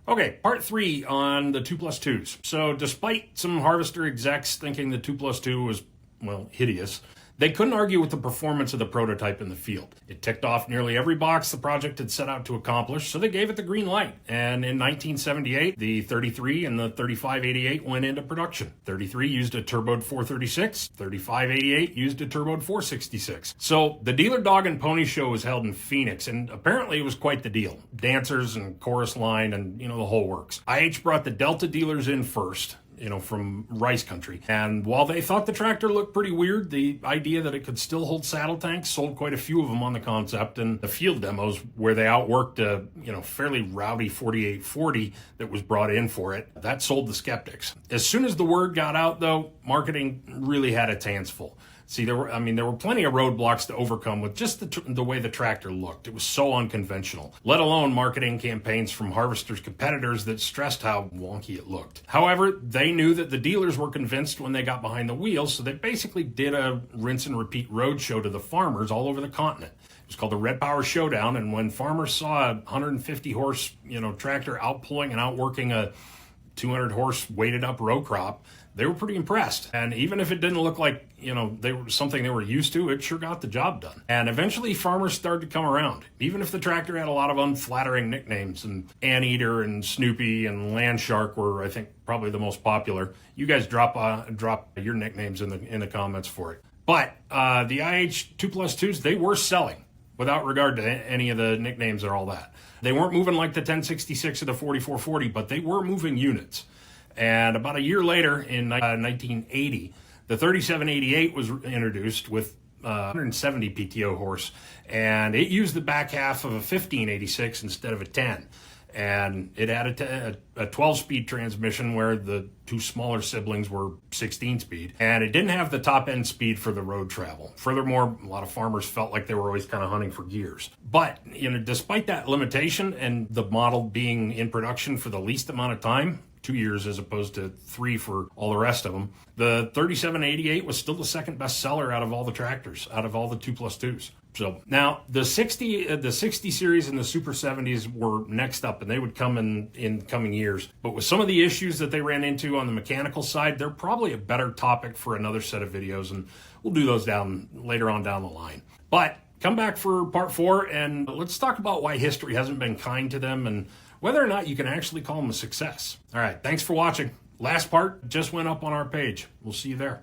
Okay, part 3 on the 2+2s. So despite some Harvester execs thinking the 2+2 was, well, hideous, they couldn't argue with the performance of the prototype in the field. It ticked off nearly every box the project had set out to accomplish, so they gave it the green light. And in 1978, the 33 and the 3588 went into production. 33 used a turboed 436, 3588 used a turboed 466. So the Dealer Dog and Pony Show was held in Phoenix, and apparently it was quite the deal. Dancers and chorus line and, the whole works. IH brought the Delta dealers in first, from rice country. And while they thought the tractor looked pretty weird, the idea that it could still hold saddle tanks sold quite a few of them on the concept, and the field demos where they outworked a, fairly rowdy 4840 that was brought in for it, that sold the skeptics. As soon as the word got out, though, marketing really had its hands full. See, there were plenty of roadblocks to overcome with just the way the tractor looked. It was so unconventional, let alone marketing campaigns from Harvester's competitors that stressed how wonky it looked. However, they knew that the dealers were convinced when they got behind the wheel, so they basically did a rinse and repeat road show to the farmers all over the continent. It was called the Red Power Showdown, and when farmers saw a 150 horse, tractor outpulling and outworking a 200 horse weighted up row crop, they were pretty impressed. And even if it didn't look like, they were something they were used to, it sure got the job done. And eventually farmers started to come around. Even if the tractor had a lot of unflattering nicknames, and Anteater and Snoopy and Landshark were, I think, probably the most popular. You guys drop your nicknames in the comments for it. But the IH 2+2s, they were selling without regard to any of the nicknames or all that. They weren't moving like the 1066 or the 4440, but they were moving units. And about a year later, in 1980, the 3788 was introduced with 170 PTO horse, and it used the back half of a 1586 instead of a 10. And it had a 12-speed transmission where the two smaller siblings were 16-speed. And it didn't have the top-end speed for the road travel. Furthermore, a lot of farmers felt like they were always kind of hunting for gears. But, despite that limitation and the model being in production for the least amount of time, 2 years as opposed to 3 for all the rest of them, the 3788 was still the second best seller out of all the tractors, out of all the 2+2s. So now the 60 series and the Super 70s were next up, and they would come in coming years. But with some of the issues that they ran into on the mechanical side, they're probably a better topic for another set of videos, and we'll do those later on down the line. But come back for part 4, and let's talk about why history hasn't been kind to them and whether or not you can actually call them a success. All right, thanks for watching. Last part just went up on our page. We'll see you there.